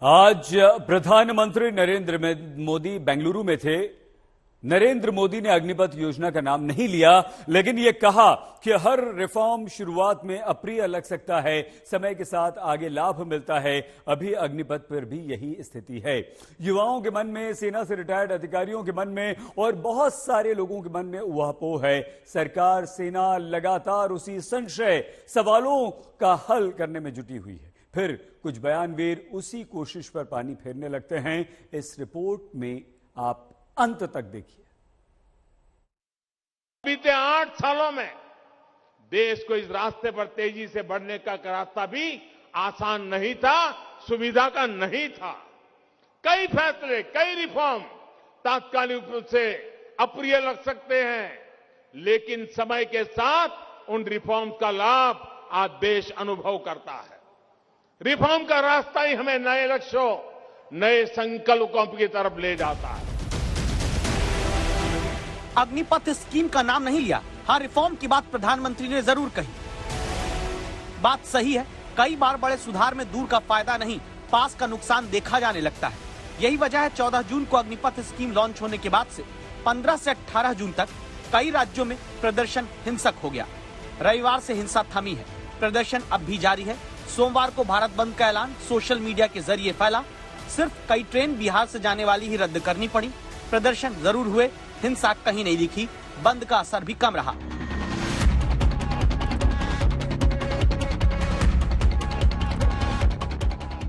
आज प्रधानमंत्री नरेंद्र मोदी बेंगलुरु में थे। नरेंद्र मोदी ने अग्निपथ योजना का नाम नहीं लिया, लेकिन यह कहा कि हर रिफॉर्म शुरुआत में अप्रिय लग सकता है, समय के साथ आगे लाभ मिलता है। अभी अग्निपथ पर भी यही स्थिति है। युवाओं के मन में, सेना से रिटायर्ड अधिकारियों के मन में और बहुत सारे लोगों के मन में ऊहापोह है। सरकार, सेना लगातार उसी संशय, सवालों का हल करने में जुटी हुई है। फिर कुछ बयानवीर उसी कोशिश पर पानी फेरने लगते हैं। इस रिपोर्ट में आप अंत तक देखिए। बीते 8 सालों में देश को इस रास्ते पर तेजी से बढ़ने का रास्ता भी आसान नहीं था, सुविधा का नहीं था। कई फैसले, कई रिफॉर्म तात्कालिक रूप से अप्रिय लग सकते हैं, लेकिन समय के साथ उन रिफॉर्म्स का लाभ आज देश अनुभव करता है। रिफॉर्म का रास्ता ही हमें नए लक्ष्यों, नए संकल्पों की तरफ ले जाता है। अग्निपथ स्कीम का नाम नहीं लिया, हाँ रिफॉर्म की बात प्रधानमंत्री ने जरूर कही। बात सही है, कई बार बड़े सुधार में दूर का फायदा नहीं, पास का नुकसान देखा जाने लगता है। यही वजह है 14 जून को अग्निपथ स्कीम लॉन्च होने के बाद से 15 से 18 जून तक कई राज्यों में प्रदर्शन हिंसक हो गया। रविवार से हिंसा थमी है, प्रदर्शन अब भी जारी है। सोमवार को भारत बंद का ऐलान सोशल मीडिया के जरिए फैला। सिर्फ कई ट्रेन बिहार से जाने वाली ही रद्द करनी पड़ी। प्रदर्शन जरूर हुए, हिंसा कहीं नहीं दिखी, बंद का असर भी कम रहा।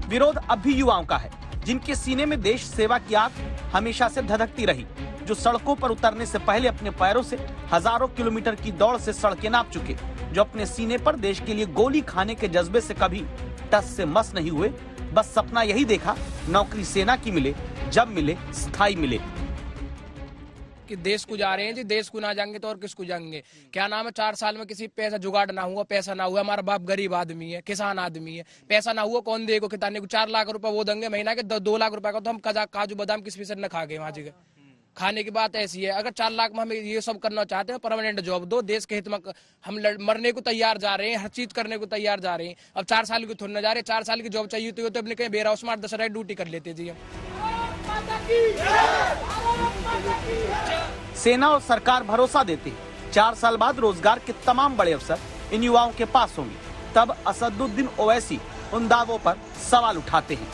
विरोध अब भी युवाओं का है, जिनके सीने में देश सेवा की आग हमेशा से धधकती रही, जो सड़कों पर उतरने से पहले अपने पैरों से हजारों किलोमीटर की दौड़ से सड़कें नाप चुके, जो अपने सीने पर देश के लिए गोली खाने के जज्बे से कभी टस से मस नहीं हुए। बस सपना यही देखा, नौकरी सेना की मिले, जब मिले स्थायी मिले। कि देश को जा रहे हैं जी, देश को ना जाएंगे तो और किसको जाएंगे। क्या नाम है, 4 साल में किसी पैसा जुगाड़ ना हुआ, पैसा ना हुआ। हमारा बाप गरीब आदमी है, किसान आदमी है, पैसा ना हुआ, कौन देगा किताने को। 4 लाख रुपए वो देंगे महीना के, 2 लाख रुपए का तो हम काजू बादाम किस फीसद न खा गए वहां जगह। खाने की बात ऐसी है, अगर 4 लाख में हम ये सब करना चाहते हैं, परमानेंट जॉब दो, देश के हित में हम मरने को तैयार जा रहे हैं, हर चीज करने को तैयार जा रहे हैं। अब 4 साल की थोड़ी ना जा रहे, 4 साल की जॉब चाहिए तो अपने कहीं बेरा उसमें 10 ड्यूटी कर लेते जी हम। सेना और सरकार भरोसा देती है, 4 साल बाद रोजगार के तमाम बड़े अवसर इन युवाओं के पास होंगे। तब असदुद्दीन ओवैसी उन दावों पर सवाल उठाते हैं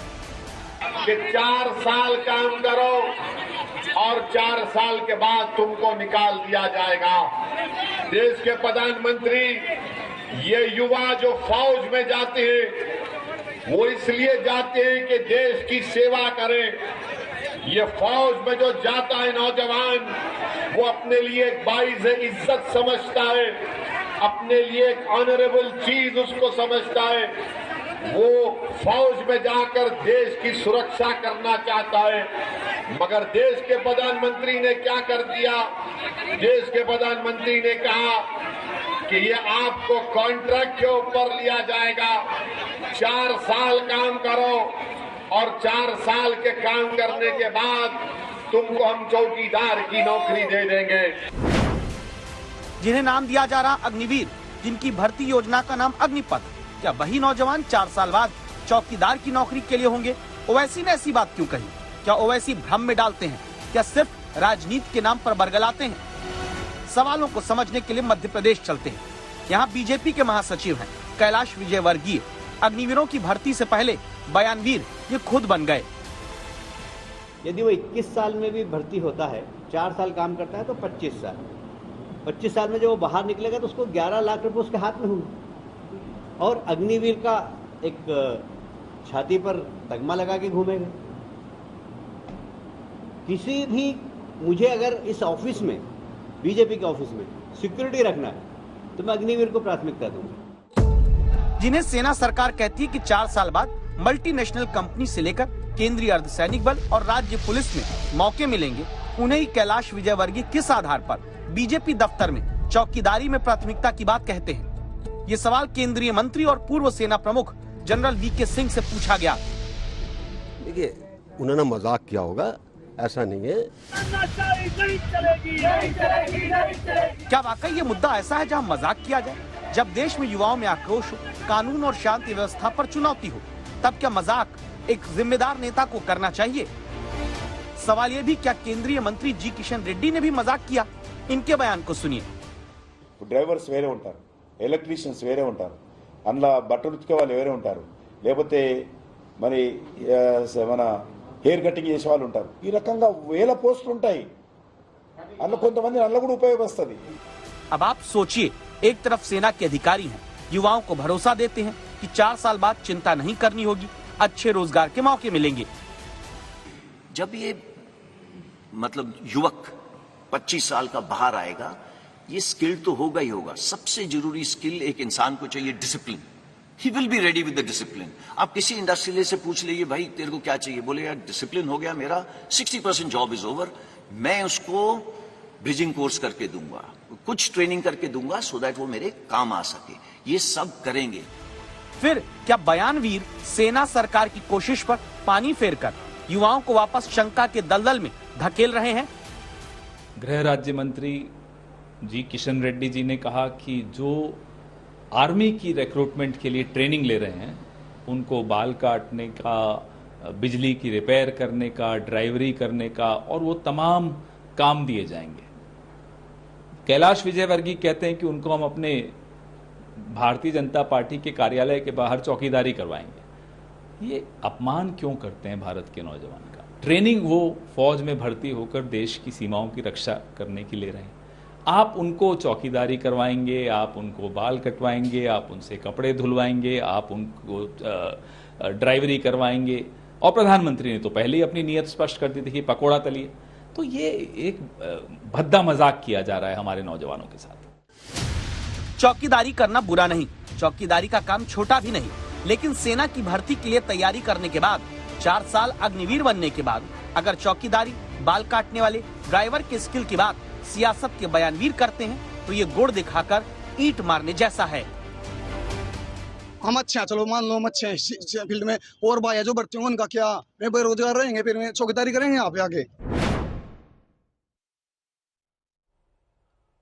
कि 4 साल काम करो और 4 साल के बाद तुमको निकाल दिया जाएगा। देश के प्रधानमंत्री, ये युवा जो फौज में जाते हैं वो इसलिए जाते हैं कि देश की सेवा करें। ये फौज में जो जाता है नौजवान, वो अपने लिए एक बाइज़ इज्जत समझता है, अपने लिए एक ऑनरेबल चीज उसको समझता है। वो फौज में जाकर देश की सुरक्षा करना चाहता है। मगर देश के प्रधानमंत्री ने क्या कर दिया? देश के प्रधानमंत्री ने कहा कि ये आपको कॉन्ट्रैक्ट के ऊपर लिया जाएगा, 4 साल काम करो और 4 साल के काम करने के बाद तुमको हम चौकीदार की नौकरी दे देंगे। जिन्हें नाम दिया जा रहा अग्निवीर, जिनकी भर्ती योजना का नाम अग्निपथ, क्या वही नौजवान 4 साल बाद चौकीदार की नौकरी के लिए होंगे? ओवैसी ने ऐसी बात क्यों कही? क्या ओवैसी भ्रम में डालते हैं? क्या सिर्फ राजनीति के नाम पर बरगलाते हैं? सवालों को समझने के लिए मध्य प्रदेश चलते हैं। यहाँ बीजेपी के महासचिव हैं कैलाश विजयवर्गीय। अग्निवीरों की भर्ती से पहले बयानवीर ये खुद बन गए। यदि वो 21 साल में भी भर्ती होता है, 4 साल काम करता है तो 25 साल। 25 साल में जब वो बाहर निकलेगा तो उसको 11 लाख रुपए उसके हाथ में होंगे और अग्निवीर का एक छाती पर तगमा लगा के घूमेगा। किसी भी, मुझे अगर इस ऑफिस में, बीजेपी के ऑफिस में सिक्योरिटी रखना है तो मैं अग्निवीर को प्राथमिकता दूंगा। जिन्हें सेना सरकार कहती है कि 4 साल बाद मल्टीनेशनल कंपनी से लेकर केंद्रीय अर्धसैनिक बल और राज्य पुलिस में मौके मिलेंगे, उन्हें ही कैलाश विजयवर्गीय किस आधार पर बीजेपी दफ्तर में चौकीदारी में प्राथमिकता की बात कहते हैं? ये सवाल केंद्रीय मंत्री और पूर्व सेना प्रमुख जनरल वीके सिंह से पूछा गया। देखिए, उन्होंने मजाक किया होगा, ऐसा नहीं है। क्या वाकई ये मुद्दा ऐसा है जहां मजाक किया जाए? जब देश में युवाओं में आक्रोश हो, कानून और शांति व्यवस्था पर चुनौती हो, तब क्या मजाक एक जिम्मेदार नेता को करना चाहिए। सवाल ये भी, क्या केंद्रीय मंत्री जी किशन रेड्डी ने भी मजाक किया? इनके बयान को सुनिए। డ్రైవర్స్ వేరే ఉంటారు, ఎలక్ట్రీషియన్స్ వేరే ఉంటారు, అందులో బట్టలు ఉతికే వాళ్ళు వేరే ఉంటారు, లేకపోతే మరి మన హెయిర్ కటింగ్ చేసే వాళ్ళు ఉంటారు. ఈ రకంగా వేల పోస్టులు ఉంటాయి. అందులో కొంతమంది అందులో కూడా ఉపయోగపడుతుంది. अब आप सोचिए, एक तरफ सेना के अधिकारी हैं, युवाओं को भरोसा देते हैं कि 4 साल बाद चिंता नहीं करनी होगी, अच्छे रोजगार के मौके मिलेंगे। जब ये मतलब युवक 25 साल का बाहर आएगा, ये स्किल तो होगा ही होगा। सबसे जरूरी स्किल एक इंसान को चाहिए discipline. He will be ready with the discipline. आप किसी इंडस्ट्रियलिस्ट से पूछ लीजिए, भाई तेरे को क्या चाहिए, बोले यार डिसिप्लिन हो गया मेरा, 60% जॉब इज ओवर, मैं उसको ब्रिजिंग कोर्स करके दूंगा, कुछ ट्रेनिंग करके दूंगा, सो दैट वो मेरे काम आ सके। ये सब करेंगे। फिर क्या बयानवीर सेना सरकार की कोशिश पर पानी फेरकर युवाओं को वापस शंका के दलदल में धकेल रहे हैं? गृह राज्य मंत्री जी किशन रेड्डी जी ने कहा कि जो आर्मी की रिक्रूटमेंट के लिए ट्रेनिंग ले रहे हैं, उनको बाल काटने का, बिजली की रिपेयर करने का, ड्राइवरी करने का, और वो तमाम काम दिए जाएंगे। कैलाश विजयवर्गीय कहते हैं कि उनको हम अपने भारतीय जनता पार्टी के कार्यालय के बाहर चौकीदारी करवाएंगे। ये अपमान क्यों करते हैं भारत के नौजवान का? ट्रेनिंग वो फौज में भर्ती होकर देश की सीमाओं की रक्षा करने के लिए रहे। आप उनको चौकीदारी करवाएंगे, आप उनको बाल कटवाएंगे, आप उनसे कपड़े धुलवाएंगे, आप उनको ड्राइवरी करवाएंगे, और प्रधानमंत्री ने तो पहले ही अपनी नीयत स्पष्ट कर दी थी कि पकोड़ा तलिए। तो ये एक भद्दा मजाक किया जा रहा है हमारे नौजवानों के साथ। चौकीदारी करना बुरा नहीं, चौकीदारी का काम छोटा भी नहीं, लेकिन सेना की भर्ती के लिए तैयारी करने के बाद, 4 साल अग्निवीर बनने के बाद, अगर चौकीदारी, बाल काटने वाले, ड्राइवर के स्किल की बात सियासत के बयानवीर करते हैं, तो ये गुड़ दिखाकर ईंट मारने जैसा है। हम अच्छे हैं, चलो मान लो हम अच्छे हैं इस फील्ड में, और भाई जो भर्ती होंगे उनका क्या, वे बेरोजगार रहेंगे, फिर चौकीदारी करेंगे यहाँ पे आके।